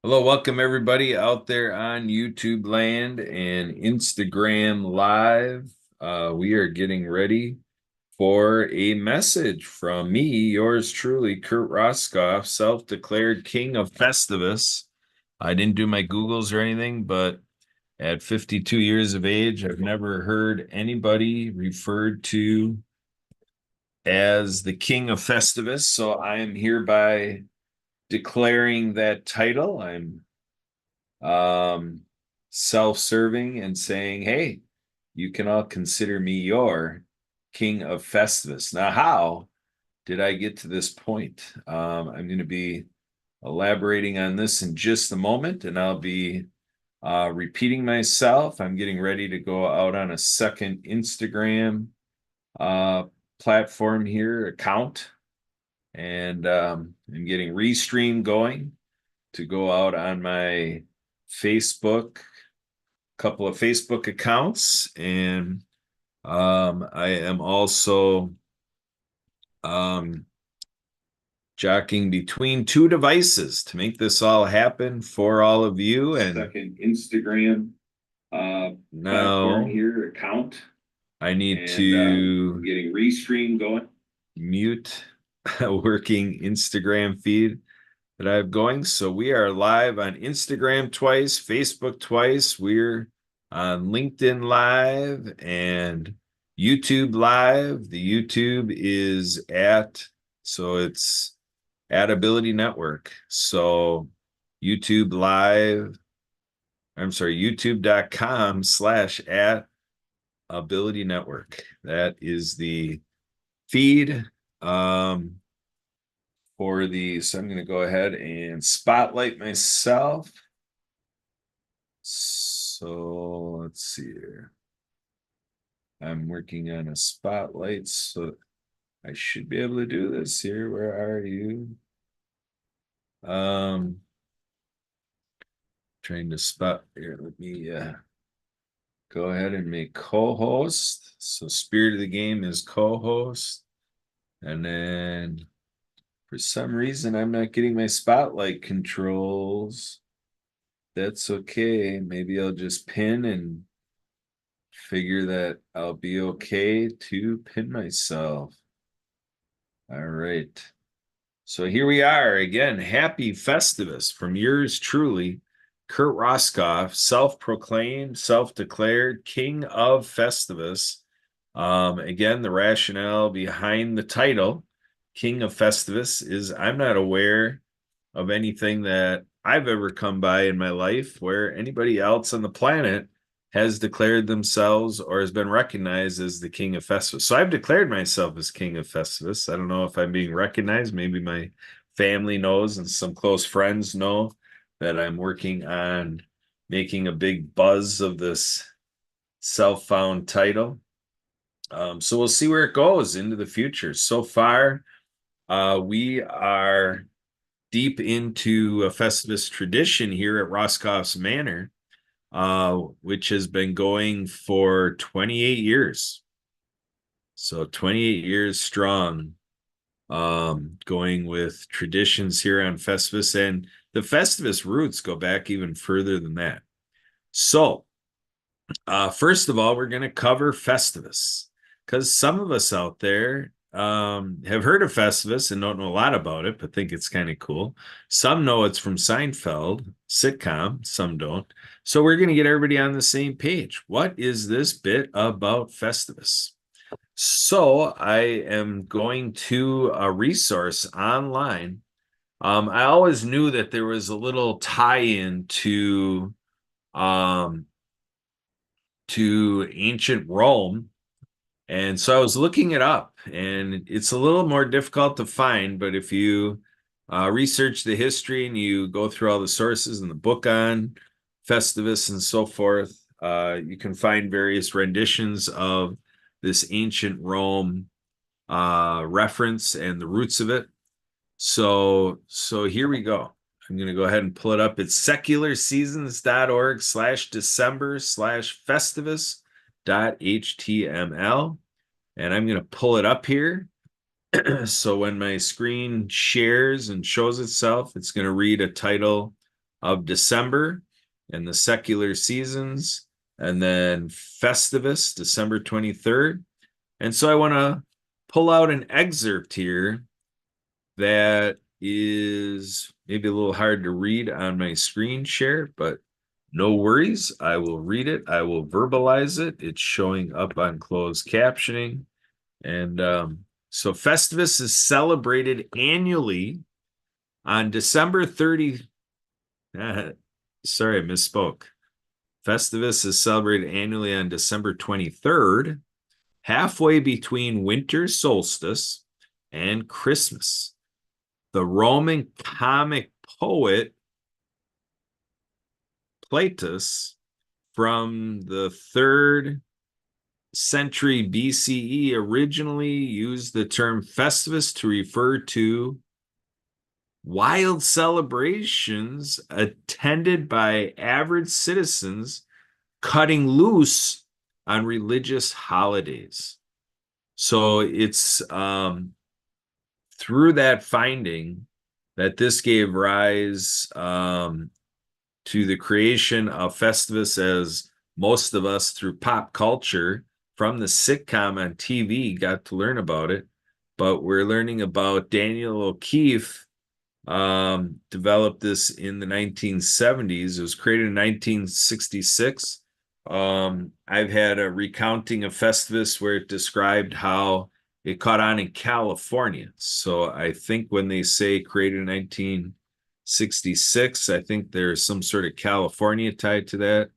Hello, welcome everybody out there on YouTube land and Instagram Live. We are getting ready for a message from me, yours truly, Kurt Roskoff, self-declared king of Festivus. I didn't do my Googles or anything, but at 52 years of age, I've never heard anybody referred to as the king of Festivus. So I am hereby declaring that title. I'm um, self-serving and saying, hey, you can all consider me your king of Festivus. Now, how did I get to this point? I'm going to be elaborating on this in just a moment, and I'll be repeating myself. I'm getting ready to go out on a second Instagram uh, platform here, account, and I'm getting Restream going to go out on my Facebook, couple of Facebook accounts, and I am also um, jockeying between two devices to make this all happen for all of you. And second Instagram platform here, account. I need to getting Restream going. Mute a working Instagram feed that I have going. So we are live on Instagram twice, Facebook twice. We're on LinkedIn Live and YouTube Live. The YouTube is it's at Ability Network. So YouTube Live, I'm sorry, youtube.com/at Ability Network. That is the feed. So I'm going to go ahead and spotlight myself. So let's see here. I'm working on a spotlight, so I should be able to do this here. Where are you? Trying to spot here. Let me go ahead and make co-host. So Spirit of the Game is co-host. And then for some reason, I'm not getting my spotlight controls. That's okay. Maybe I'll just pin and figure that I'll be okay to pin myself. All right. So here we are again. Happy Festivus from yours truly, Kurt Roskoff, self-proclaimed, self-declared king of Festivus. Again, the rationale behind the title, King of Festivus, is I'm not aware of anything that I've ever come by in my life where anybody else on the planet has declared themselves or has been recognized as the king of Festivus. So I've declared myself as king of Festivus. I don't know if I'm being recognized. Maybe my family knows and some close friends know that I'm working on making a big buzz of this self-found title. So we'll see where it goes into the future. So far, we are deep into a Festivus tradition here at Roscoff's Manor, which has been going for 28 years. So 28 years strong, going with traditions here on Festivus. And the Festivus roots go back even further than that. So, first of all, we're going to cover Festivus because some of us out there have heard of Festivus and don't know a lot about it, but think it's kind of cool. Some know it's from Seinfeld sitcom, some don't. So we're going to get everybody on the same page. What is this bit about Festivus? So I am going to a resource online. I always knew that there was a little tie-in um, to ancient Rome. And so I was looking it up, and it's a little more difficult to find, but if you research the history and you go through all the sources in the book on Festivus and so forth, you can find various renditions of this ancient Rome reference and the roots of it. So here we go. I'm going to go ahead and pull it up. It's secularseasons.org/December/Festivus.html. And I'm going to pull it up here. So when my screen shares and shows itself, it's going to read a title of December and the secular seasons, and then Festivus, December 23rd. And so I want to pull out an excerpt here that is maybe a little hard to read on my screen share, but no worries. I will read it. I will verbalize it. It's showing up on closed captioning. And so Festivus is celebrated annually on December 30. Sorry, I misspoke. Festivus is celebrated annually on December 23rd, halfway between winter solstice and Christmas. The Roman comic poet Platus from the 3rd century BCE originally used the term Festivus to refer to wild celebrations attended by average citizens cutting loose on religious holidays. So it's through that finding that this gave rise to the creation of Festivus, as most of us through pop culture from the sitcom on TV got to learn about it. But we're learning about Daniel O'Keefe developed this in the 1970s. It was created in 1966. I've had a recounting of Festivus where it described how it caught on in California. So I think when they say created in 1966, I think there's some sort of California tied to that.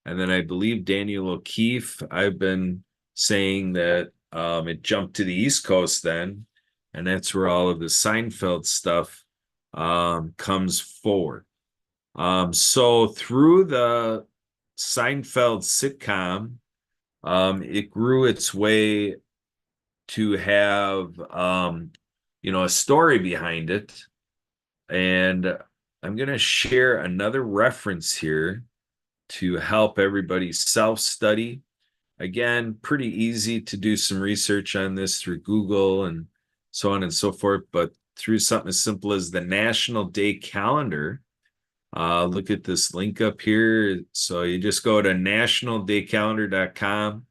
And then I believe Daniel O'Keefe, I've been saying that it jumped to the East Coast then, and that's where all of the Seinfeld stuff comes forward. So through the Seinfeld sitcom, it grew its way to have a story behind it. And I'm going to share another reference here to help everybody self-study. Again, pretty easy to do some research on this through Google and so on and so forth, but through something as simple as the National Day Calendar. Look at this link up here. So you just go to nationaldaycalendar.com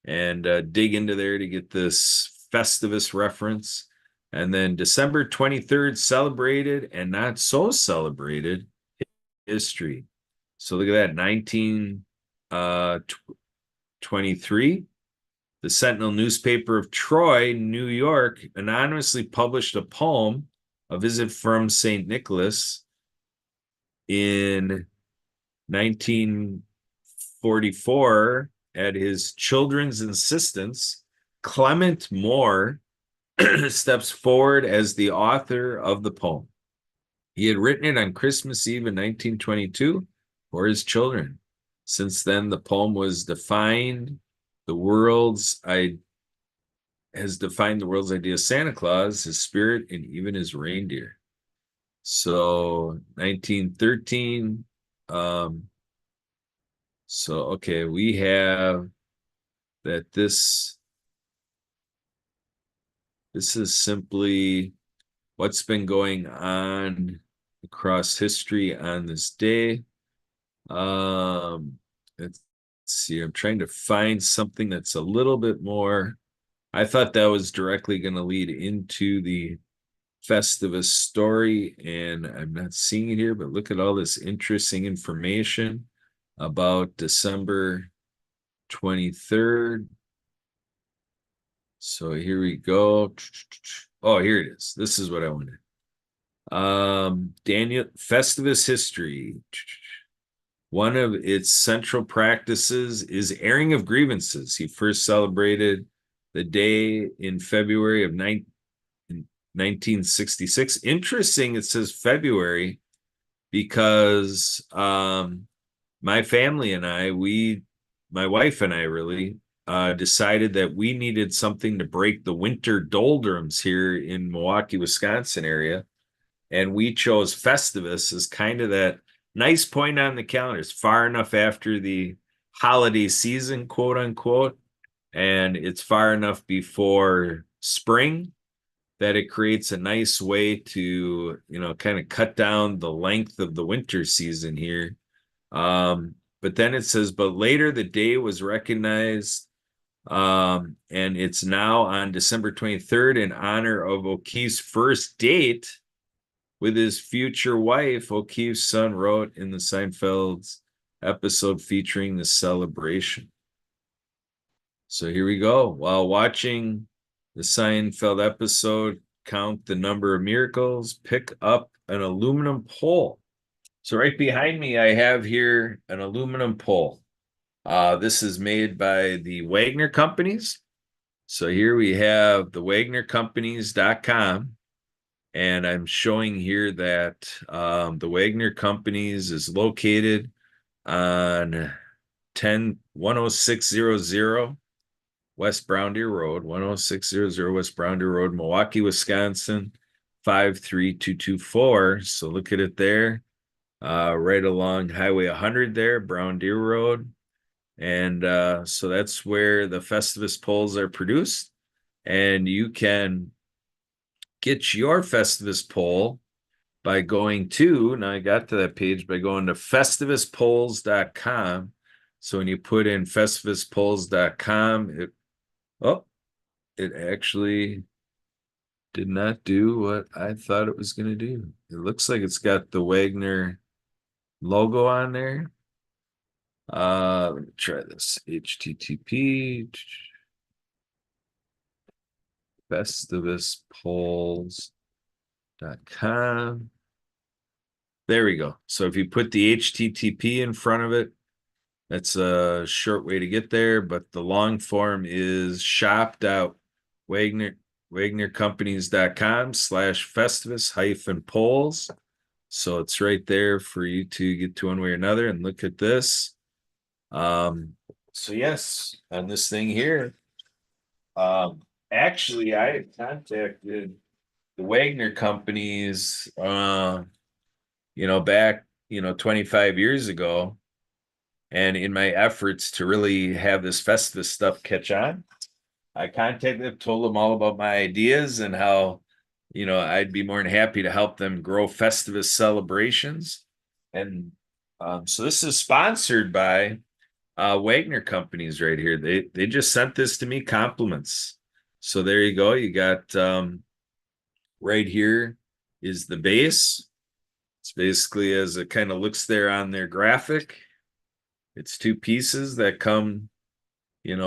and dig into there to get this Festivus reference. And then December 23rd, celebrated and not so celebrated history. So look at that, 1923. The Sentinel newspaper of Troy, New York, anonymously published a poem, A Visit from St. Nicholas, in 1944 at his children's insistence. Clement Moore steps forward as the author of the poem. He had written it on Christmas Eve in 1922 for his children. Since then, the poem has defined the world's idea of Santa Claus, his spirit, and even his reindeer. So 1913. Okay, we have that this is simply what's been going on across history on this day. Let's see, I'm trying to find something that's a little bit more. I thought that was directly going to lead into the Festivus story, and I'm not seeing it here, but look at all this interesting information about December 23rd. So here we go. Oh, here it is. This is what I wanted. Daniel Festivus history. One of its central practices is airing of grievances. He first celebrated the day in February of 1966. Interesting, it says February because my family and I, my wife and I really decided that we needed something to break the winter doldrums here in Milwaukee, Wisconsin area. And we chose Festivus as kind of that nice point on the calendar. It's far enough after the holiday season, quote unquote, and it's far enough before spring. that it creates a nice way to, kind of cut down the length of the winter season here. But then it says, but later the day was recognized, and it's now on December 23rd in honor of O'Keefe's first date with his future wife. O'Keefe's son wrote in the Seinfeld's episode featuring the celebration. So here we go. While watching the Seinfeld episode, count the number of miracles, pick up an aluminum pole. So right behind me, I have here an aluminum pole. This is made by the Wagner Companies. So here we have the WagnerCompanies.com. And I'm showing here that the Wagner Companies is located on 10600 West Brown Deer Road, 10600 West Brown Deer Road, Milwaukee, Wisconsin, 53224. So look at it there, right along Highway 100 there, Brown Deer Road. And so that's where the Festivus poles are produced. And you can get your Festivus pole by going to, now I got to that page, by going to festivuspoles.com. So when you put in festivuspoles.com, it actually did not do what I thought it was going to do. It looks like it's got the Wagner logo on there. Let me try this. HTTP festivuspoles.com. There we go. So if you put the HTTP in front of it, that's a short way to get there, but the long form is shop.wagnercompanies.com/festivus-poles. So it's right there for you to get to one way or another. And look at this. So yes, on this thing here, actually I contacted the Wagner Companies, back, 25 years ago. And in my efforts to really have this Festivus stuff catch on, I contacted them, told them all about my ideas and how, I'd be more than happy to help them grow Festivus celebrations. And so this is sponsored by Wagner Companies right here. They just sent this to me, compliments. So there you go. You got right here is the base. It's basically as it kind of looks there on their graphic. It's two pieces that come, in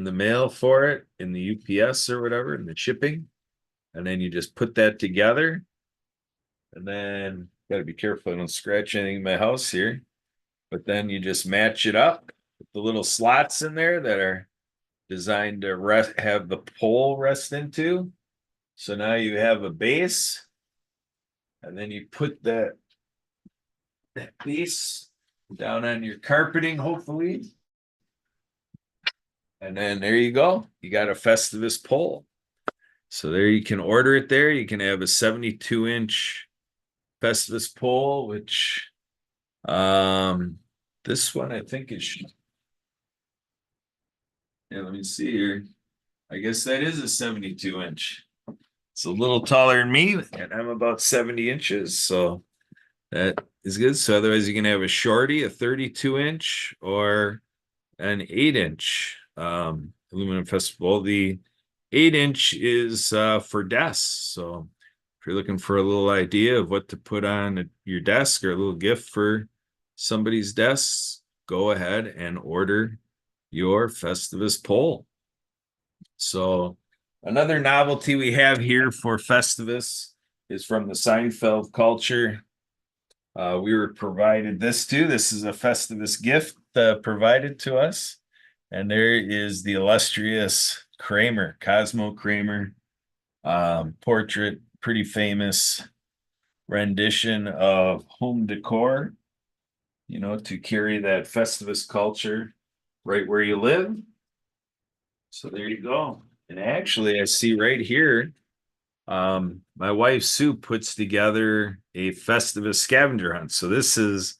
the mail for it, in the UPS or whatever, in the shipping. And then you just put that together. And then got to be careful I don't scratch anything in my house here. But then you just match it up with the little slots in there that are designed to have the pole rest into. So now you have a base. And then you put that base down on your carpeting, hopefully. And then there you go. You got a Festivus pole. So there you can order it there. You can have a 72-inch Festivus pole, which this one I think is, yeah, let me see here. I guess that is a 72-inch. It's a little taller than me, and I'm about 70 inches. So that is good. So otherwise you can have a shorty, a 32-inch, or an 8-inch aluminum Festivus. The 8-inch is for desks. So if you're looking for a little idea of what to put on your desk or a little gift for somebody's desk, go ahead and order your Festivus pole. So another novelty we have here for Festivus is from the Seinfeld culture. We were provided this too. This is a Festivus gift provided to us. And there is the illustrious Kramer, Cosmo Kramer, portrait, pretty famous rendition of home decor, to carry that Festivus culture right where you live. So there you go. And actually, I see right here, my wife Sue puts together a Festivus scavenger hunt. So this is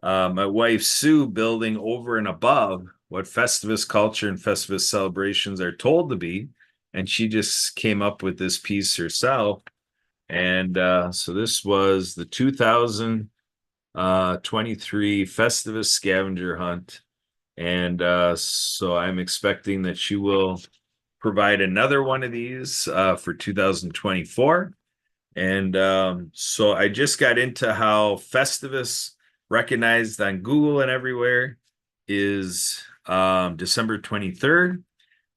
my wife Sue building over and above what Festivus culture and Festivus celebrations are told to be. and she just came up with this piece herself. And so this was the 2023 Festivus scavenger hunt. And so I'm expecting that she will provide another one of these for 2024. And so I just got into how Festivus, recognized on Google and everywhere, is December 23rd,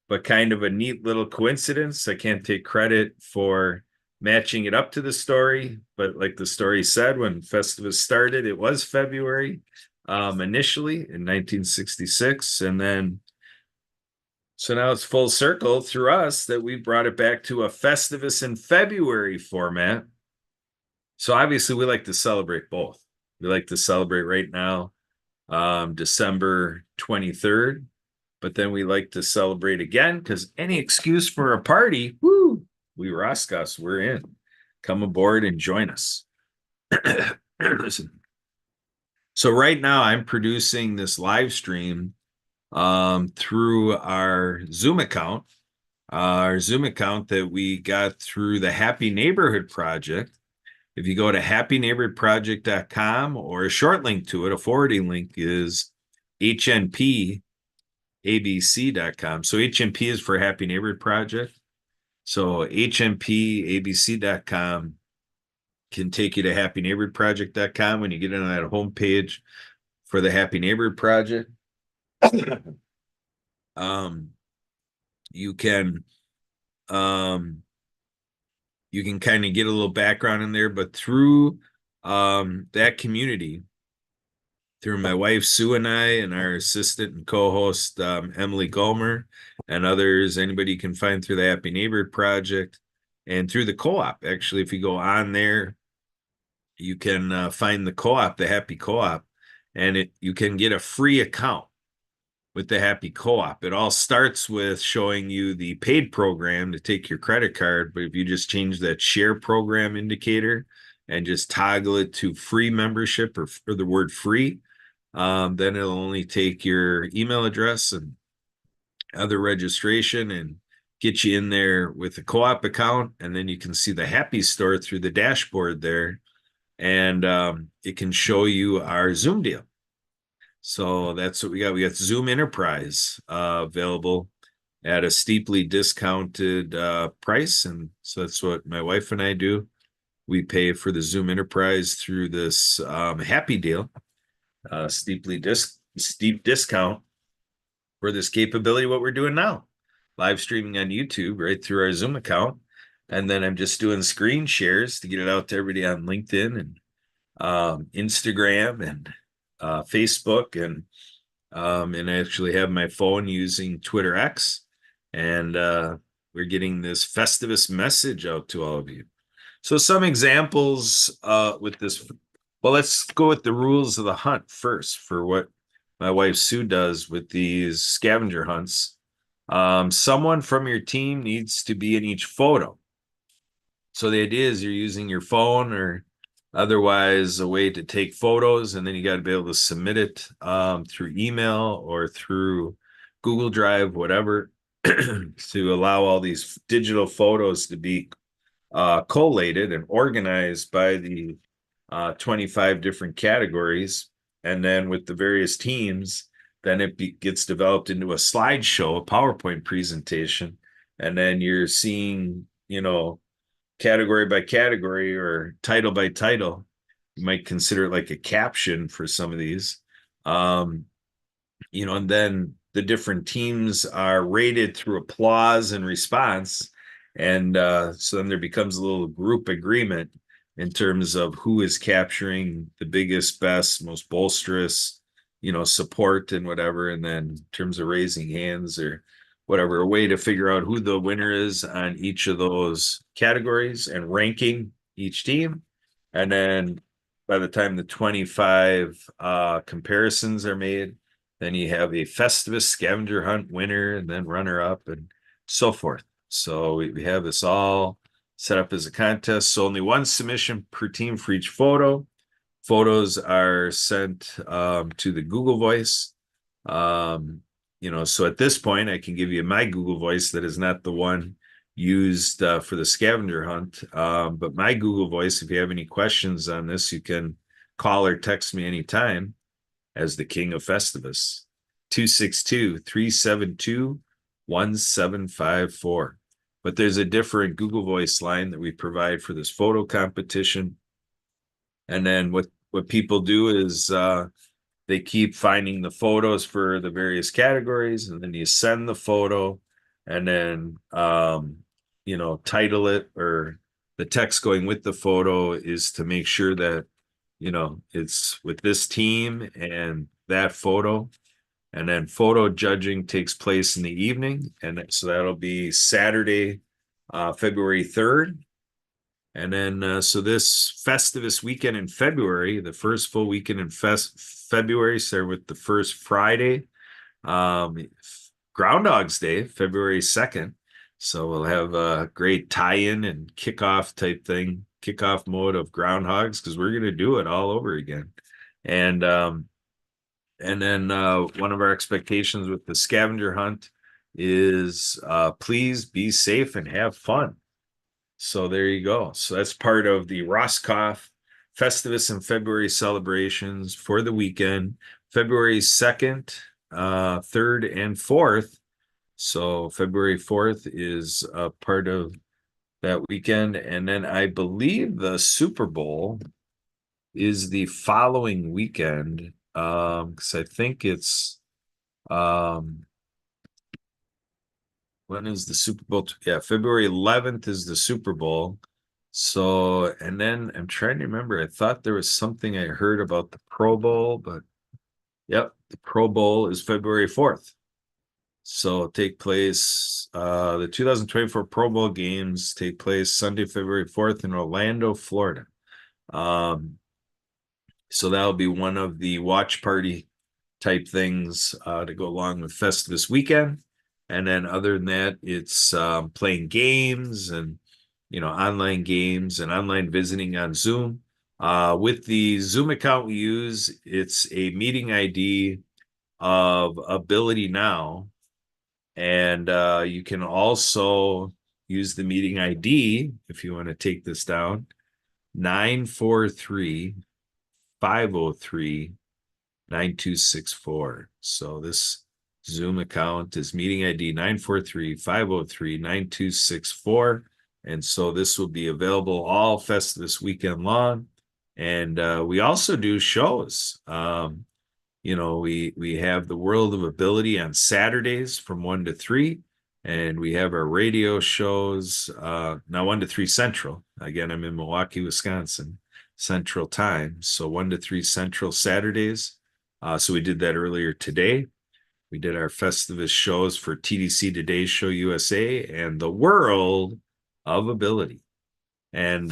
but kind of a neat little coincidence. I can't take credit for matching it up to the story, but like the story said, when Festivus started, it was February initially in 1966. And then so now it's full circle through us that we brought it back to a Festivus in February format. So obviously we like to celebrate both. We like to celebrate right now, December 23rd, but then we like to celebrate again because any excuse for a party, woo, we Roscos, we're in. Come aboard and join us. Listen. So right now I'm producing this live stream through our Zoom account that we got through the Happy Neighborhood Project. If you go to happyneighborhoodproject.com, or a short link to it, a forwarding link is hnpabc.com. So HNP is for Happy Neighborhood Project. So hnpabc.com can take you to happyneighborhoodproject.com. When you get on that homepage for the Happy Neighborhood Project, you can kind of get a little background in there, but through that community, through my wife Sue and I, and our assistant and co-host Emily Gomer, and others, anybody you can find through the Happy Neighborhood Project, and through the co-op. Actually, if you go on there, you can find the co-op, the Happy Co-op, and you can get a free account with the Happy Co-op. It all starts with showing you the paid program to take your credit card, but if you just change that share program indicator and just toggle it to free membership, or the word free, then it'll only take your email address and other registration and get you in there with a co-op account. And then you can see the Happy Store through the dashboard there, and it can show you our Zoom deal. So that's what we got. We got Zoom Enterprise available at a steeply discounted price. And so that's what my wife and I do. We pay for the Zoom Enterprise through this Happy deal, steep discount for this capability, what we're doing now. Live streaming on YouTube right through our Zoom account. And then I'm just doing screen shares to get it out to everybody on LinkedIn and Instagram and Facebook, and I actually have my phone using Twitter X, and we're getting this Festivus message out to all of you. So some examples with this. Well, let's go with the rules of the hunt first for what my wife Sue does with these scavenger hunts. Someone from your team needs to be in each photo. So the idea is you're using your phone or otherwise a way to take photos, and then you got to be able to submit it through email or through Google Drive, whatever, to allow all these digital photos to be collated and organized by the 25 different categories. And then with the various teams, then it gets developed into a slideshow, a PowerPoint presentation. And then you're seeing, category by category or title by title. You might consider it like a caption for some of these. And then the different teams are rated through applause and response. And so then there becomes a little group agreement in terms of who is capturing the biggest, best, most bolsterous, support and whatever. And then in terms of raising hands or whatever, a way to figure out who the winner is on each of those categories and ranking each team. And then by the time the 25 comparisons are made, then you have a Festivus scavenger hunt winner and then runner up and so forth. So we have this all set up as a contest. So only one submission per team for each photo. Photos are sent to the Google Voice. So at this point, I can give you my Google Voice that is not the one used for the scavenger hunt. But my Google Voice, if you have any questions on this, you can call or text me anytime as the King of Festivus. 262-372-1754. But there's a different Google Voice line that we provide for this photo competition. And then what people do is they keep finding the photos for the various categories, and then you send the photo, and then title it, or the text going with the photo is to make sure that it's with this team and that photo. And then photo judging takes place in the evening, and so that'll be Saturday, February 3rd. And then, so this Festivus weekend in February, the first full weekend in February, started with the first Friday, um, Groundhog's Day, February 2nd. So we'll have a great tie-in and kickoff type thing, kickoff mode of groundhogs, because we're going to do it all over again. And then one of our expectations with the scavenger hunt is please be safe and have fun. So there you go. So that's part of the Roscoff Festivus and February celebrations for the weekend, February 2nd, 3rd, and 4th. So February 4th is a part of that weekend. And then I believe the Super Bowl is the following weekend. Because I think it's when is the Super Bowl? Yeah, February 11th is the Super Bowl. So, and then I'm trying to remember. I thought there was something I heard about the Pro Bowl, but yep, the Pro Bowl is February 4th. So it'll take place, the 2024 Pro Bowl games take place Sunday, February 4th in Orlando, Florida. So that'll be one of the watch party type things to go along with Festivus weekend. And then other than that, it's playing games and online games and online visiting on Zoom. With the Zoom account we use, it's a meeting ID of Ability Now. And you can also use the meeting ID if you want to take this down, 943-503-9264. So this Zoom account is meeting ID 943-503-9264. And so this will be available all Festivus weekend long. And we also do shows. We have the World of Ability on Saturdays from 1 to 3. And we have our radio shows now 1 to 3 Central. Again, I'm in Milwaukee, Wisconsin, Central Time. So 1 to 3 Central Saturdays. So we did that earlier today. We did our Festivus shows for TDC Today's Show USA and the World of Ability. And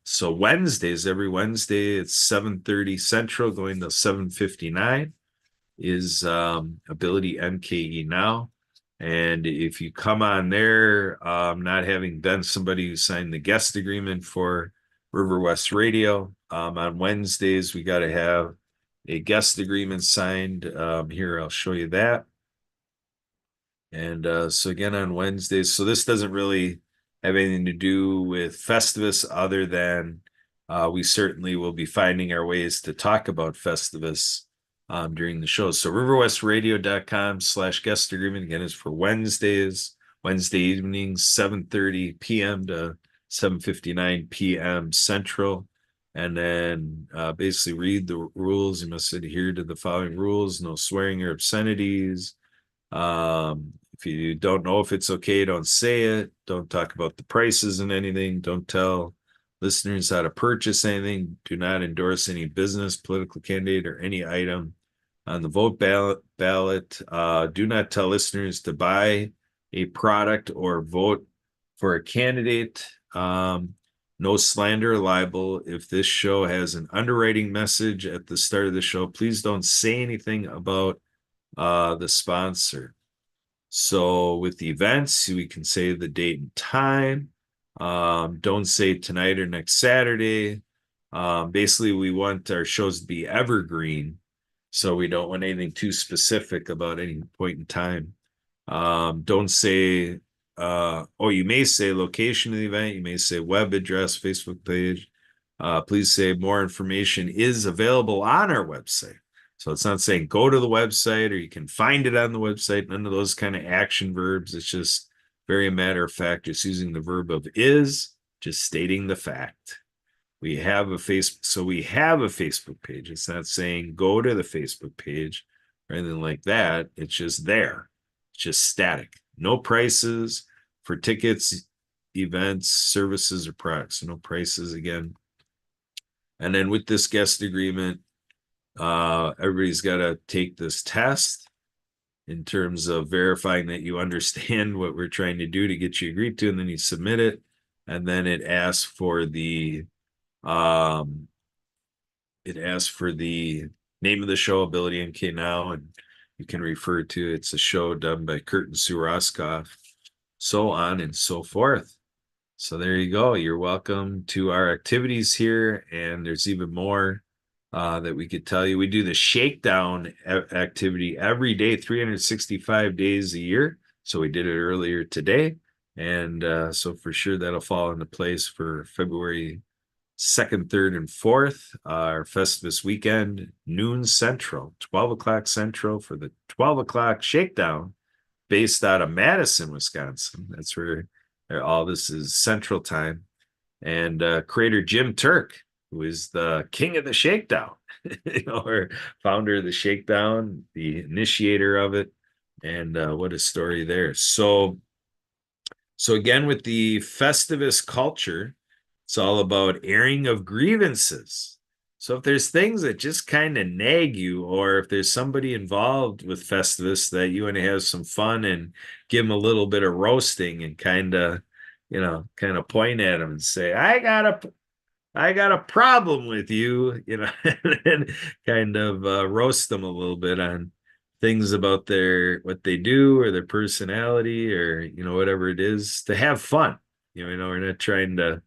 so Wednesdays, every Wednesday, it's 7:30 Central going to 7:59 is Ability MKE Now. And if you come on there, not having been somebody who signed the guest agreement for River West Radio, on Wednesdays, we got to have a guest agreement signed. Here, I'll show you that. And so again, on Wednesdays, so this doesn't really have anything to do with Festivus other than we certainly will be finding our ways to talk about Festivus during the show. So riverwestradio.com/guest agreement again is for Wednesdays, Wednesday evenings, 7:30 p.m. to 7:59 p.m. Central. And then basically read the rules. You must adhere to the following rules: no swearing or obscenities. If you don't know if it's okay, don't say it. Don't talk about the prices and anything. Don't tell listeners how to purchase anything. Do not endorse any business, political candidate, or any item on the vote ballot. Do not tell listeners to buy a product or vote for a candidate. No slander or libel. If this show has an underwriting message at the start of the show, please don't say anything about the sponsor. So with the events, we can say the date and time. Don't say tonight or next Saturday. Basically, we want our shows to be evergreen, so we don't want anything too specific about any point in time. Don't say you may say location of the event, you may say web address, Facebook page. Please say more information is available on our website. So it's not saying go to the website or you can find it on the website, none of those kind of action verbs. It's just very a matter of fact, just using the verb of is, just stating the fact. We have a Facebook page. It's not saying go to the Facebook page or anything like that. It's just there. It's just static. No prices for tickets, events, services, or products. So no prices again. And then with this guest agreement, everybody's got to take this test in terms of verifying that you understand what we're trying to do to get you agreed to, and then you submit it. And then it asks for the name of the show, Ability MK Now, and you can refer to it's a show done by Kurt and Sue Roskoff, so on and so forth. So there you go. You're welcome to our activities here, and there's even more that we could tell you. We do the shakedown activity every day, 365 days a year. So we did it earlier today, and so for sure that'll fall into place for February 2nd, 3rd, and 4th. Our Festivus weekend, noon Central, 12 o'clock Central for the 12 o'clock shakedown, based out of Madison, Wisconsin. That's where all this is Central Time. And creator Jim Turk, who is the king of the shakedown, or founder of the shakedown, the initiator of it. And what a story there. So again, with the Festivus culture, it's all about airing of grievances. So if there's things that just kind of nag you, or if there's somebody involved with Festivus that you want to have some fun and give them a little bit of roasting and kind of point at them and say, I got a problem with you, and kind of roast them a little bit on things about what they do or their personality or, whatever it is, to have fun. We're not trying to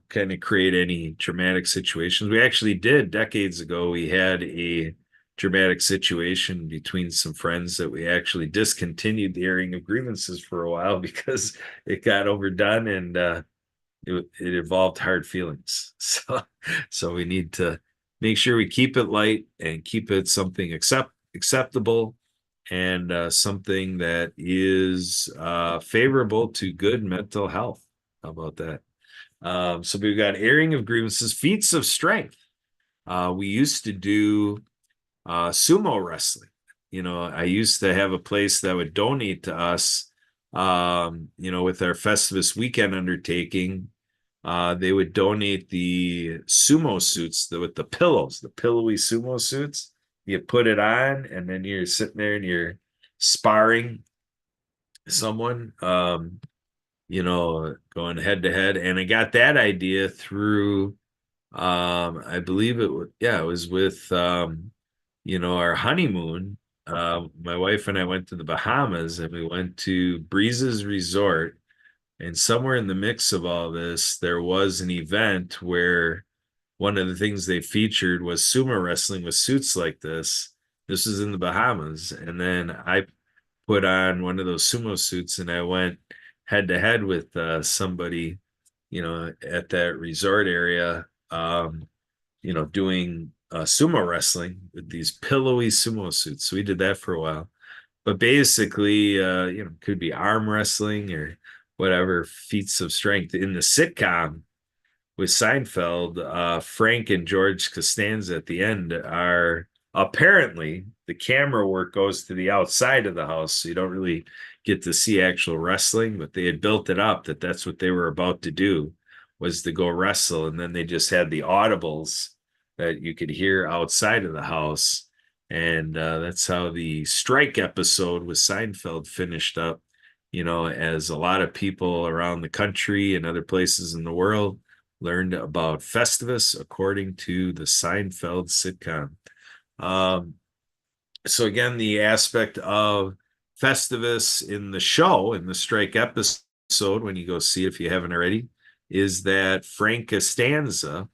kind of create any dramatic situations. We actually did decades ago. We had a dramatic situation between some friends that we actually discontinued the airing of grievances for a while because it got overdone and it involved hard feelings. So we need to make sure we keep it light and keep it something acceptable and something that is favorable to good mental health. How about that? So we've got airing of grievances, feats of strength. We used to do sumo wrestling. I used to have a place that would donate to us, with our Festivus weekend undertaking. They would donate the sumo suits with the pillows, the pillowy sumo suits. You put it on, and then you're sitting there and you're sparring someone. Going head to head. And I got that idea through, I believe it was with, our honeymoon. My wife and I went to the Bahamas and we went to Breeze's Resort. And somewhere in the mix of all this, there was an event where one of the things they featured was sumo wrestling with suits like this. This was in the Bahamas. And then I put on one of those sumo suits and I went head to head with somebody, at that resort area, doing sumo wrestling with these pillowy sumo suits. So we did that for a while. But basically, could be arm wrestling or whatever feats of strength. In the sitcom with Seinfeld, Frank and George Costanza at the end are apparently the camera work goes to the outside of the house, so you don't really get to see actual wrestling, but they had built it up that's what they were about to do, was to go wrestle, and then they just had the audibles that you could hear outside of the house. And that's how the strike episode with Seinfeld finished up, as a lot of people around the country and other places in the world learned about Festivus according to the Seinfeld sitcom. So again, the aspect of Festivus in the show, in the strike episode, when you go see it, if you haven't already, is that Frank Costanza,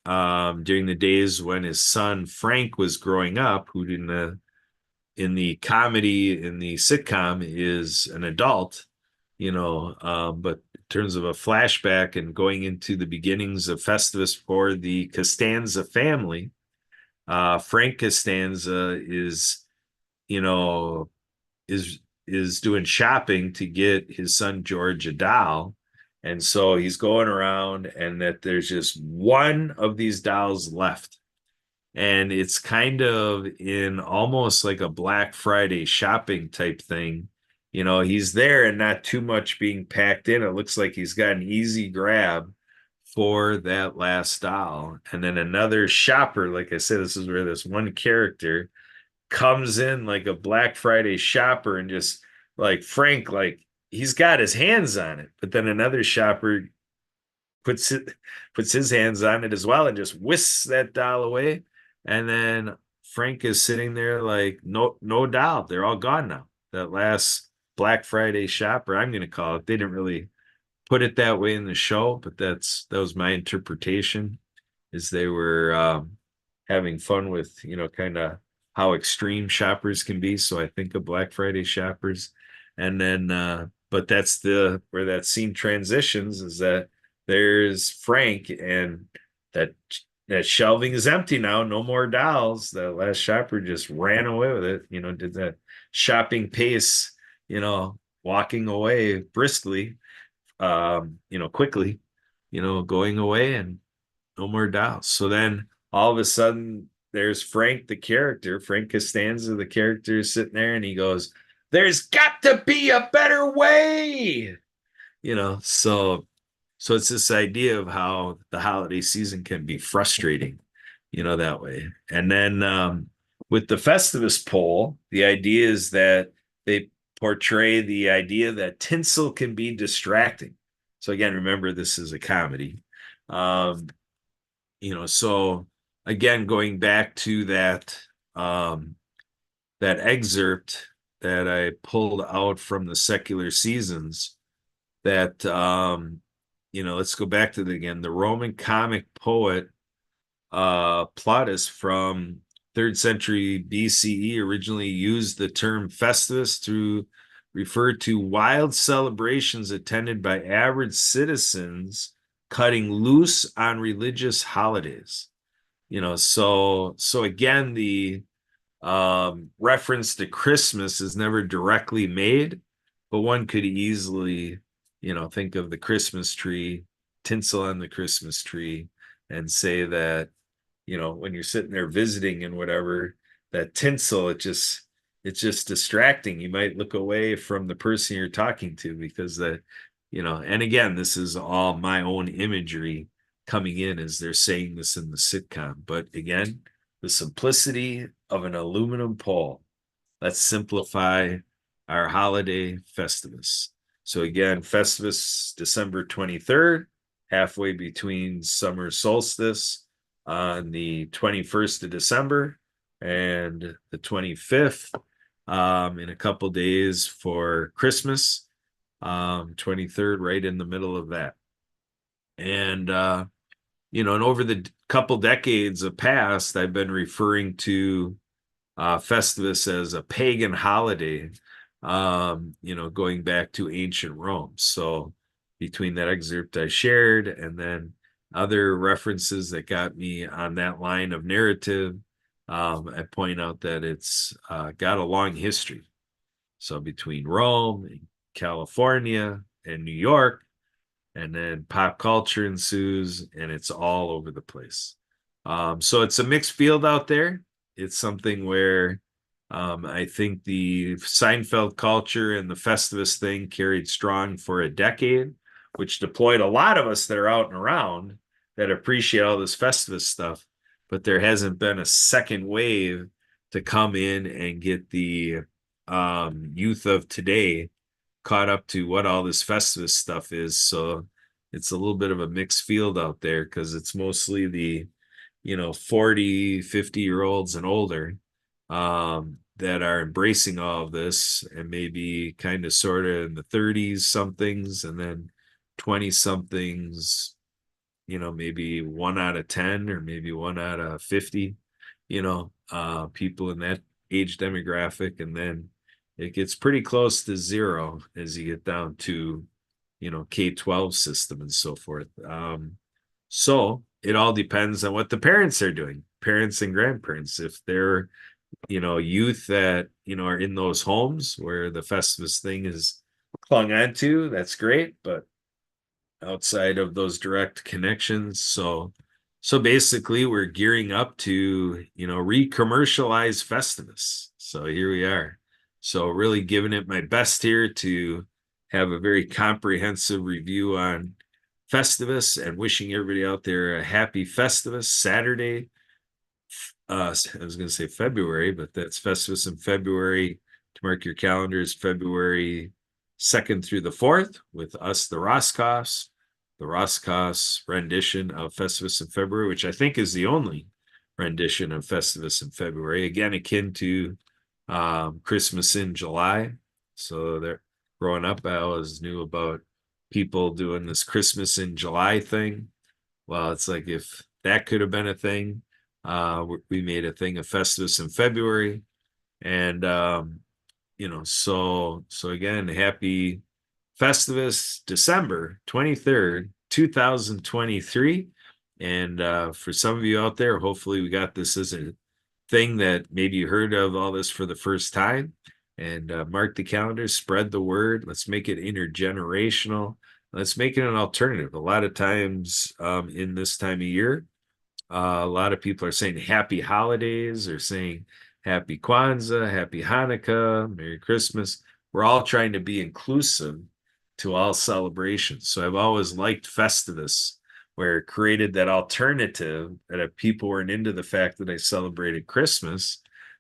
during the days when his son Frank was growing up, who in the in the comedy, in the sitcom, is an adult, but in terms of a flashback and going into the beginnings of Festivus for the Costanza family, Frank Costanza you know, is is doing shopping to get his son George a doll. And so he's going around, and that there's just one of these dolls left. And it's kind of in almost like a Black Friday shopping type thing. He's there and not too much being packed in. It looks like he's got an easy grab for that last doll. And then another shopper, like I said, this is where this one character comes in like a Black Friday shopper and just like Frank, like he's got his hands on it, but then another shopper puts it puts his hands on it as well and just whisks that doll away. And then Frank is sitting there like, no doll, they're all gone now. That last Black Friday shopper, I'm gonna call it. They didn't really put it that way in the show, but that was my interpretation, is they were having fun with, kind of how extreme shoppers can be. So I think of Black Friday shoppers. And then, but that's where that scene transitions, is that there's Frank, and that that shelving is empty now. No more dolls. That last shopper just ran away with it, did that shopping pace, walking away briskly, quickly, going away, and no more doubts. So then all of a sudden, there's Frank, the character, Frank Costanza, the character, is sitting there, and he goes, "There's got to be a better way." So it's this idea of how the holiday season can be frustrating, that way. And then with the Festivus poll, the idea is that they portray the idea that tinsel can be distracting. So again, remember, this is a comedy. Um, so again, going back to um, that excerpt that I pulled out from the secular seasons, that let's go back to it again. The Roman comic poet Plautus from 3rd century BCE originally used the term Festivus to refer to wild celebrations attended by average citizens cutting loose on religious holidays. So again, the reference to Christmas is never directly made, but one could easily, think of the Christmas tree, tinsel on the Christmas tree, and say that, when you're sitting there visiting and whatever, that tinsel, it's just distracting. You might look away from the person you're talking to, because and again, this is all my own imagery coming in as they're saying this in the sitcom. But again, the simplicity of an aluminum pole. Let's simplify our holiday Festivus. So again, Festivus, December 23rd, halfway between summer solstice on the 21st of December and the 25th, in a couple days for Christmas, 23rd, right in the middle of that. And and over the couple decades of past, I've been referring to Festivus as a pagan holiday, going back to ancient Rome. So between that excerpt I shared and then other references that got me on that line of narrative, I point out that it's got a long history. So between Rome and California and New York, and then pop culture ensues, and it's all over the place. So it's a mixed field out there. It's something where I think the Seinfeld culture and the Festivus thing carried strong for a decade, which deployed a lot of us that are out and around that appreciate all this Festivus stuff. But there hasn't been a second wave to come in and get the youth of today caught up to what all this Festivus stuff is. So it's a little bit of a mixed field out there, because it's mostly the 40, 50 year olds and older that are embracing all of this, and maybe kind of sort of in the 30s somethings, and then 20 somethings, maybe 1 out of 10 or maybe 1 out of 50, people in that age demographic, and then it gets pretty close to zero as you get down to, K-12 system and so forth. So it all depends on what the parents are doing, parents and grandparents. If they're, youth that, are in those homes where the Festivus thing is clung on to, that's great. But outside of those direct connections. So basically we're gearing up to, re-commercialize Festivus. So here we are. So really giving it my best here to have a very comprehensive review on Festivus and wishing everybody out there a happy Festivus Saturday. I was going to say February, but that's Festivus in February. To mark your calendars, February 2nd through the 4th, with us, the Roscoffs rendition of Festivus in February, which I think is the only rendition of Festivus in February. Again, akin to Christmas in July. So they're growing up, I always knew about people doing this Christmas in July thing. Well, it's like if that could have been a thing, we made a thing of Festivus in February, and so again, happy Festivus December 23rd, 2023. And for some of you out there, hopefully we got this as a thing that maybe you heard of all this for the first time. And mark the calendar, spread the word. Let's make it intergenerational. Let's make it an alternative. A lot of times in this time of year, a lot of people are saying happy holidays or saying happy Kwanzaa, happy Hanukkah, Merry Christmas. We're all trying to be inclusive to all celebrations. So I've always liked Festivus, where it created that alternative that if people weren't into the fact that I celebrated Christmas,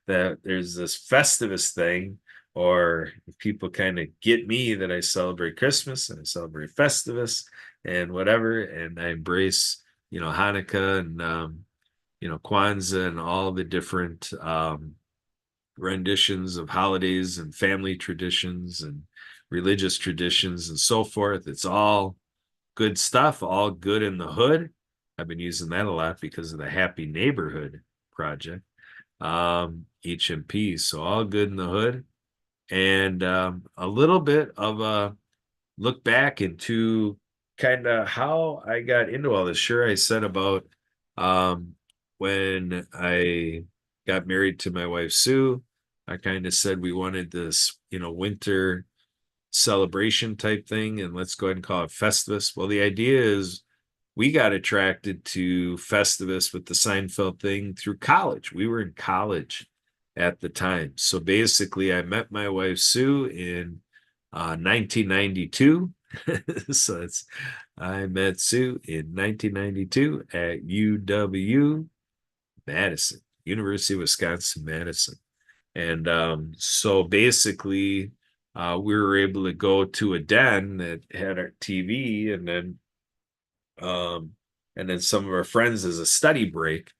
that there's this Festivus thing, or if people kind of get me that I celebrate Christmas and I celebrate Festivus and whatever, and I embrace, Hanukkah and, Kwanzaa and all the different renditions of holidays and family traditions and religious traditions and so forth. It's all good stuff, all good in the hood. I've been using that a lot because of the Happy Neighborhood Project, HMP. So all good in the hood. And a little bit of a look back into kind of how I got into all this. Sure, I said about when I got married to my wife Sue, I kind of said we wanted this, winter celebration type thing, and let's go ahead and call it Festivus. Well, the idea is we got attracted to Festivus with the Seinfeld thing through college. We were in college at the time. So basically, I met my wife Sue in 1992. So I met Sue in 1992 at UW Madison, University of Wisconsin Madison. And so basically, we were able to go to a den that had our TV, and then some of our friends as a study break.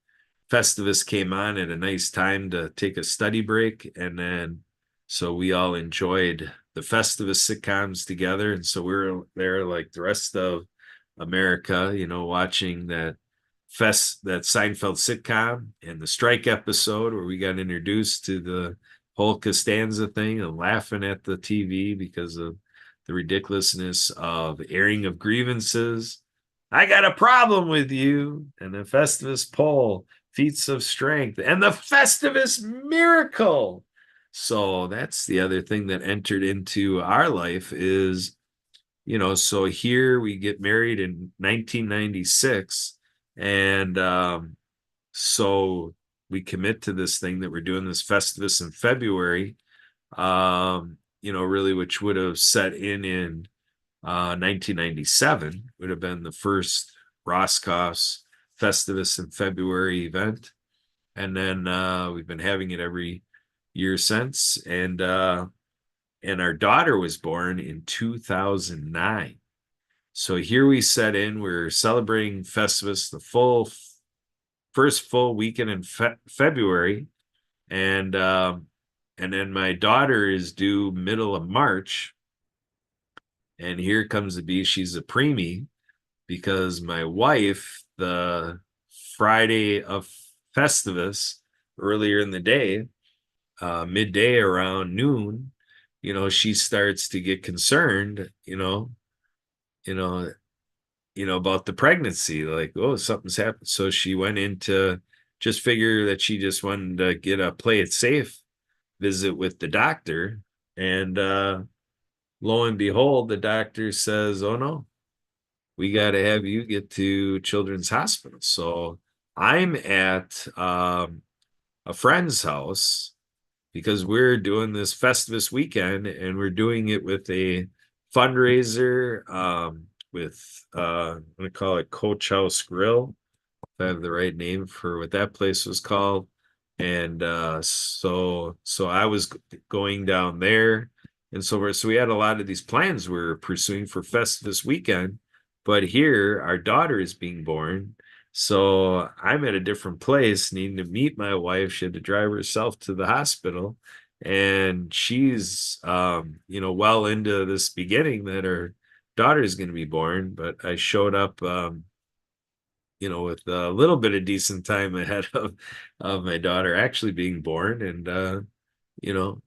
Festivus came on at a nice time to take a study break, and then so we all enjoyed the Festivus sitcoms together, and so we were there like the rest of America, watching that Seinfeld sitcom and the strike episode where we got introduced to the whole Costanza thing and laughing at the TV because of the ridiculousness of airing of grievances. I got a problem with you, and the Festivus poll, feats of strength, and the Festivus miracle. So that's the other thing that entered into our life is, so here we get married in 1996, and so we commit to this thing that we're doing this Festivus in February, really, which would have set in 1997, would have been the first Roscoff's Festivus in February event. And then we've been having it every year since. And our daughter was born in 2009. So here we set in, we're celebrating Festivus the first full weekend in February. And then my daughter is due middle of March. And here comes the bee. She's a preemie because my wife, the Friday of Festivus, earlier in the day, midday around noon, she starts to get concerned, you know, about the pregnancy, like, oh, something's happened. So she went into just figure that she just wanted to get a play it safe visit with the doctor. And lo and behold, the doctor says, oh no, we got to have you get to Children's Hospital. So I'm at a friend's house because we're doing this Festivus weekend and we're doing it with a fundraiser with I'm gonna call it Coach House Grill, if I have the right name for what that place was called. And so I was going down there, and so we had a lot of these plans we were pursuing for Festivus weekend, but here our daughter is being born. So I'm at a different place needing to meet my wife. She had to drive herself to the hospital, and she's well into this beginning that her daughter is going to be born. But I showed up with a little bit of decent time ahead of my daughter actually being born. And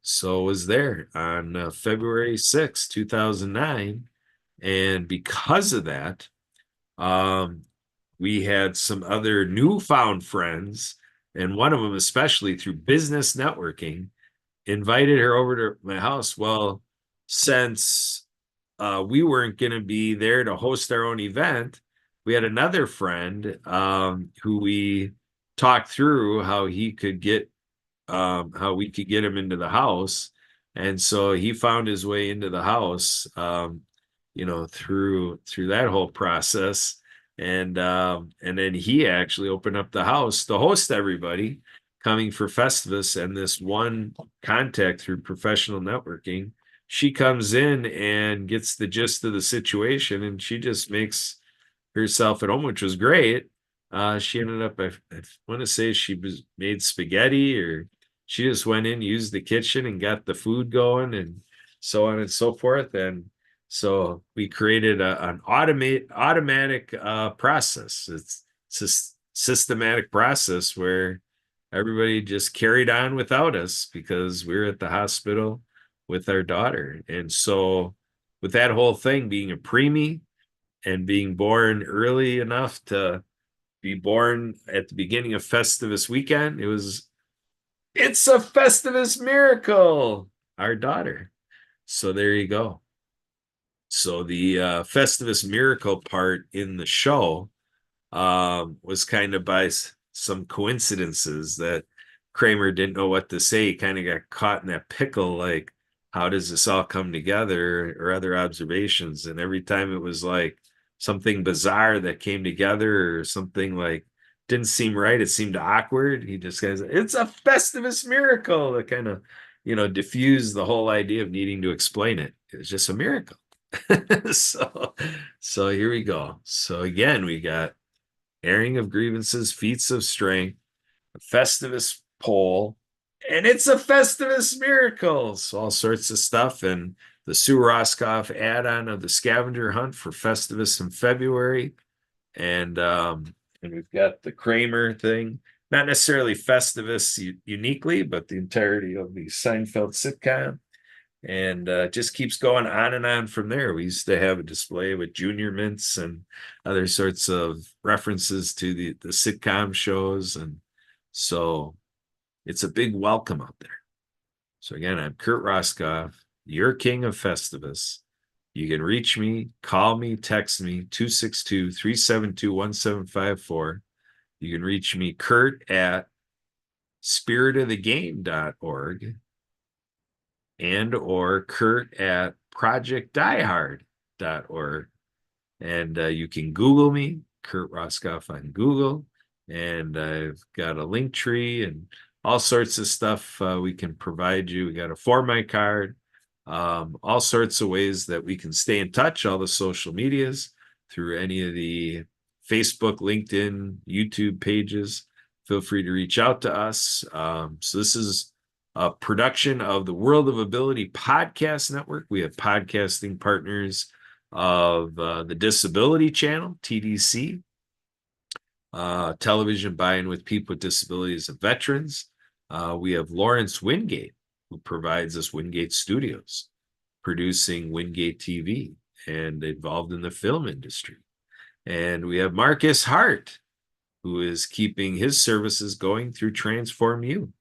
so was there on February 6th, 2009. And because of that, um, we had some other newfound friends, and one of them, especially through business networking, invited her over to my house. Well, since we weren't going to be there to host our own event, we had another friend who we talked through how we could get him into the house. And so he found his way into the house, through that whole process. And then he actually opened up the house to host everybody coming for Festivus. And this one contact through professional networking, she comes in and gets the gist of the situation, and she just makes herself at home, which was great. She ended up, I want to say she made spaghetti, or she just went in, used the kitchen, and got the food going, and so on and so forth. And so we created an automatic process. It's a systematic process where everybody just carried on without us because we were at the hospital with our daughter. And so with that whole thing being a preemie and being born early enough to be born at the beginning of Festivus weekend, it's a Festivus miracle, our daughter. So there you go. So the Festivus miracle part in the show was kind of by some coincidences that Kramer didn't know what to say. He kind of got caught in that pickle, like, how does this all come together, or other observations. And every time it was like something bizarre that came together, or something like didn't seem right, it seemed awkward. He just goes, it's a Festivus miracle, that kind of, diffused the whole idea of needing to explain it. It was just a miracle. So here we go. So again, we got airing of grievances, feats of strength, a Festivus poll, and it's a Festivus miracle. So all sorts of stuff. And the Sue Roscoff add-on of the scavenger hunt for Festivus in February. And we've got the Kramer thing, not necessarily Festivus uniquely, but the entirety of the Seinfeld sitcom. And just keeps going on and on from there. We used to have a display with junior mints and other sorts of references to the sitcom shows. And so it's a big welcome out there. So again, I'm Kurt Roscoff, your king of Festivus. You can reach me, call me, text me, 262-372-1754. You can reach me, Kurt, at spiritofthegame.org, and or Kurt at projectdiehard.org. And you can Google me, Kurt Roscoff on Google. And I've got a link tree and all sorts of stuff we can provide you. We got a For My card, all sorts of ways that we can stay in touch, all the social medias, through any of the Facebook, LinkedIn, YouTube pages. Feel free to reach out to us. So this is a production of the World of Ability Podcast Network. We have podcasting partners of the Disability Channel, TDC, television buy-in with people with disabilities and veterans, We have Lawrence Wingate, who provides us Wingate Studios, producing Wingate TV and involved in the film industry. And we have Marcus Hart, who is keeping his services going through Transform You.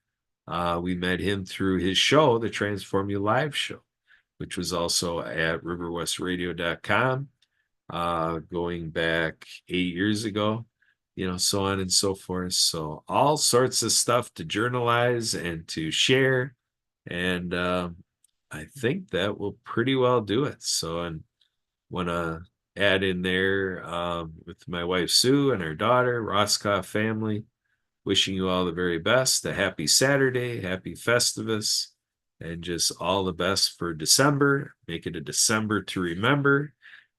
We met him through his show, the Transform You Live show, which was also at riverwestradio.com, going back 8 years ago, so on and so forth. So all sorts of stuff to journalize and to share. And I think that will pretty well do it. So, and want to add in there with my wife Sue and her daughter, Roscoff family, wishing you all the very best. A happy Saturday, happy Festivus, and just all the best for December. Make it a December to remember.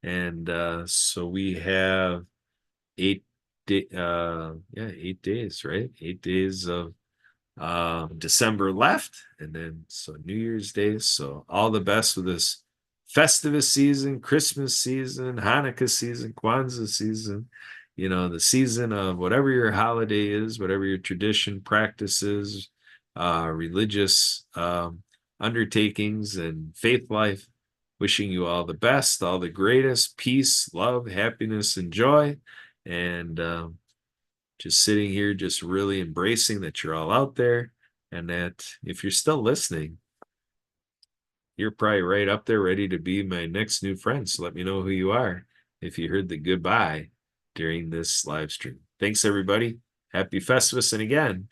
And so we have 8 days, right? 8 days of December left, and then so New Year's Day. So all the best with this Festivus season, Christmas season, Hanukkah season, Kwanzaa season, the season of whatever your holiday is, whatever your tradition, practices, religious undertakings, and faith life. Wishing you all the best, all the greatest, peace, love, happiness, and joy. And just sitting here, just really embracing that you're all out there, and that if you're still listening, you're probably right up there ready to be my next new friend. So let me know who you are if you heard the goodbye during this live stream. Thanks, everybody. Happy Festivus. And again,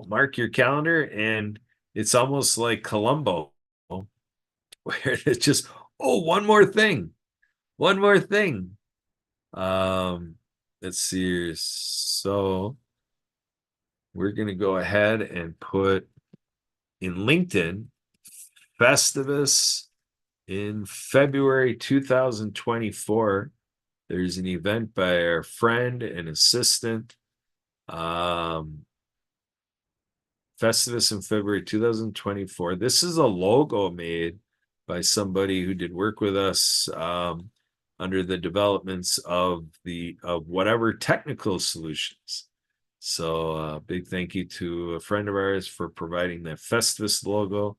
mark your calendar. And it's almost like Columbo, where it's just, one more thing. One more thing. Let's see here. So we're going to go ahead and put in LinkedIn Festivus in February 2024. There's an event by our friend and assistant, Festivus in February 2024. This is a logo made by somebody who did work with us under the developments of whatever technical solutions. So big thank you to a friend of ours for providing that Festivus logo.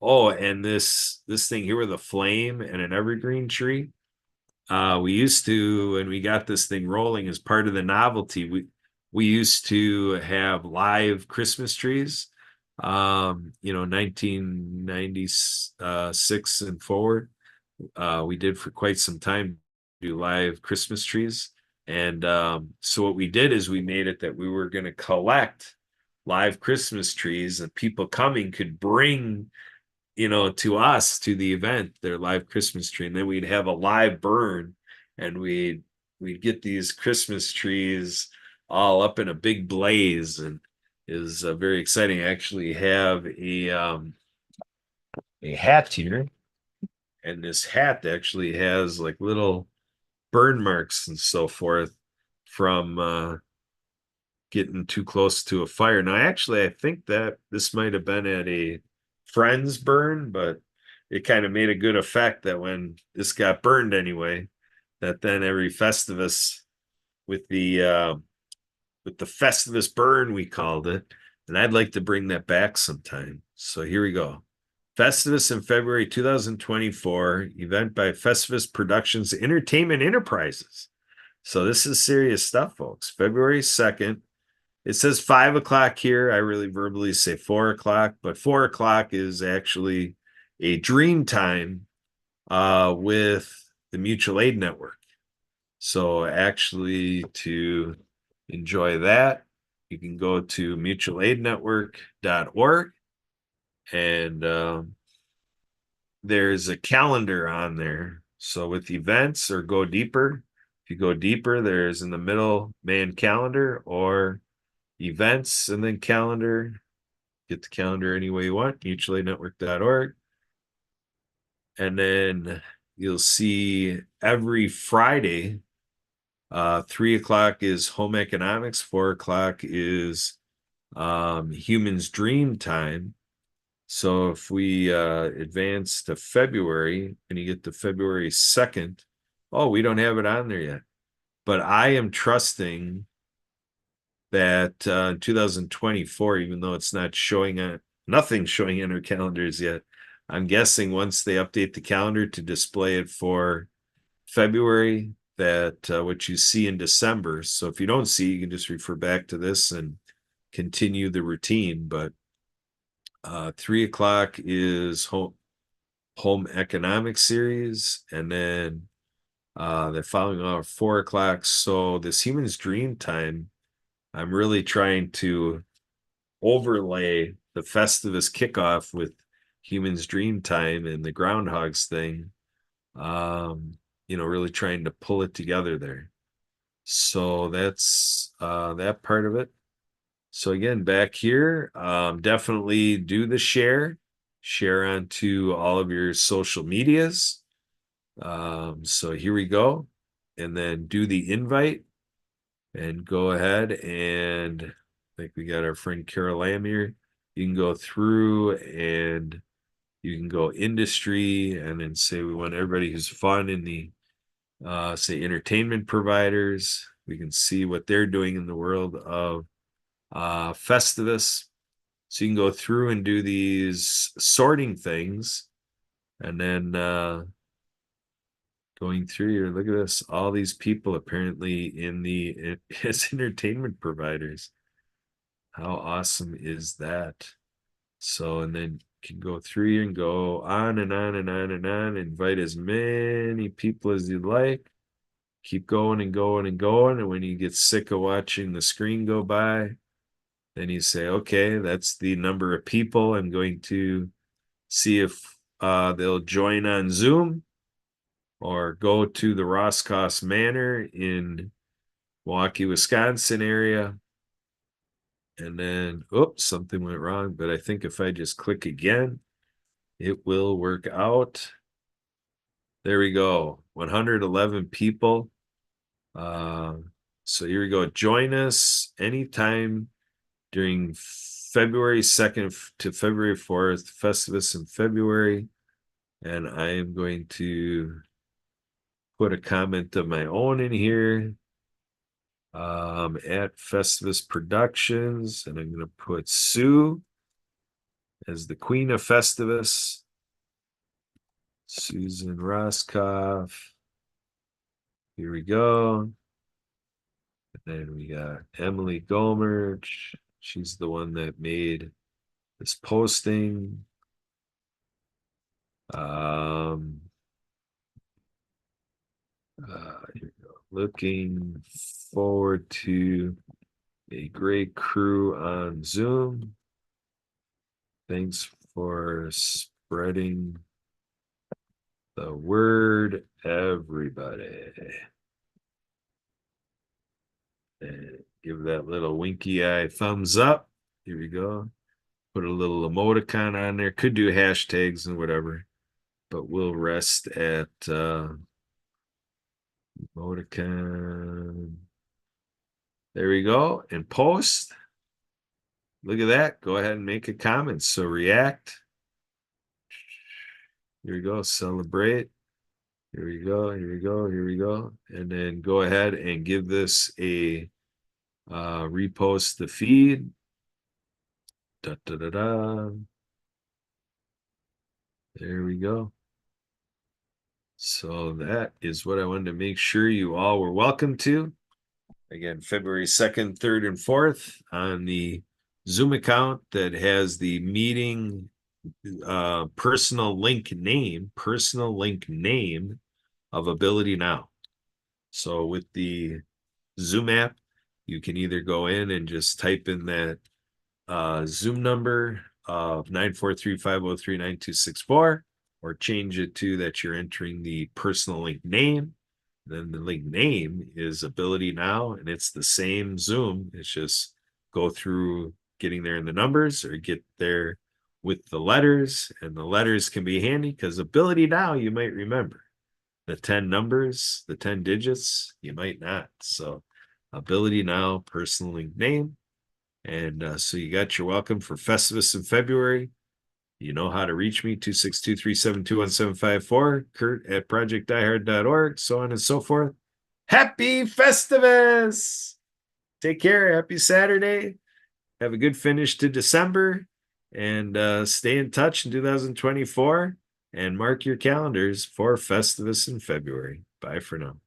Oh, and this thing here with a flame and an evergreen tree. We used to, when we got this thing rolling as part of the novelty, we used to have live Christmas trees. 1996 and forward. We did for quite some time do live Christmas trees. And so what we did is we made it that we were going to collect live Christmas trees, and people coming could bring, to us, to the event, their live Christmas tree. And then we'd have a live burn, and we'd get these Christmas trees all up in a big blaze, and is very exciting. I actually have a hat here, and this hat actually has like little burn marks and so forth from getting too close to a fire. Now, actually, I think that this might have been at a friend's burn, but it kind of made a good effect that when this got burned anyway, that then every Festivus with the Festivus burn, we called it. And I'd like to bring that back sometime. So here we go. Festivus in February 2024, event by Festivus Productions Entertainment Enterprises. So this is serious stuff, folks. February 2nd. It says 5 o'clock here. I really verbally say 4 o'clock, but 4 o'clock is actually a dream time with the Mutual Aid Network. So actually, to enjoy that, you can go to mutualaidnetwork.org, and there's a calendar on there. So with events or go deeper, if you go deeper, there's in the middle man calendar or events and then calendar. Get the calendar any way you want, mutualaidnetwork.org. And then you'll see every Friday, 3 o'clock is home economics, 4 o'clock is humans dream time. So if we advance to February and you get to February 2nd, we don't have it on there yet. But I am trusting that 2024, even though it's not showing nothing showing in our calendars yet, I'm guessing once they update the calendar to display it for February, that what you see in December. So if you don't see, you can just refer back to this and continue the routine. But 3 o'clock is home economics series, and then they're following on 4 o'clock. So this Human's Dream Time, I'm really trying to overlay the Festivus kickoff with Human's Dream Time and the Groundhogs thing. Really trying to pull it together there. So that's that part of it. So again, back here, definitely do the share onto all of your social medias. So here we go. And then do the invite and go ahead, and I think we got our friend Carol Lamb here. You can go through and you can go industry and then say we want everybody who's fun in the say entertainment providers. We can see what they're doing in the world of Festivus. So you can go through and do these sorting things, and then going through here, look at this, all these people apparently in the as entertainment providers. How awesome is that? So, and then you can go through and go on and on and on and on, invite as many people as you like. Keep going and going and going. And when you get sick of watching the screen go by, then you say, okay, that's the number of people. I'm going to see if they'll join on Zoom or go to the Roscoff Manor in Milwaukee, Wisconsin area. And then, oops, something went wrong. But I think if I just click again, it will work out. There we go. 111 people. So here we go. Join us anytime during February 2nd to February 4th, Festivus in February. And I am going to put a comment of my own in here at Festivus Productions. And I'm going to put Sue as the queen of Festivus. Susan Roscoff. Here we go. And then we got Emily Gomerch. She's the one that made this posting. Here we go. Looking forward to a great crew on Zoom. Thanks for spreading the word, everybody. And give that little winky eye thumbs up. Here we go. Put a little emoticon on there. Could do hashtags and whatever, but we'll rest at emoticon. There we go. And post. Look at that. Go ahead and make a comment. So react. Here we go. Celebrate. Here we go. Here we go. Here we go. And then go ahead and give this a repost the feed. Da, da, da, da. There we go. So that is what I wanted to make sure you all were welcome to. Again, February 2nd, 3rd, and 4th on the Zoom account that has the meeting personal link name of Ability Now. So with the Zoom app, you can either go in and just type in that Zoom number of 943-503-9264 or change it to that you're entering the personal link name. Then the link name is Ability Now, and it's the same Zoom. It's just go through getting there in the numbers or get there with the letters, and the letters can be handy because Ability Now, you might remember. The 10 numbers, the 10 digits, you might not. So Ability Now, personal link name. And so you got your welcome for Festivus in February. You know how to reach me, 262-372-1754, Kurt at projectdiehard.org, so on and so forth. Happy Festivus! Take care. Happy Saturday. Have a good finish to December, and stay in touch in 2024. And mark your calendars for Festivus in February. Bye for now.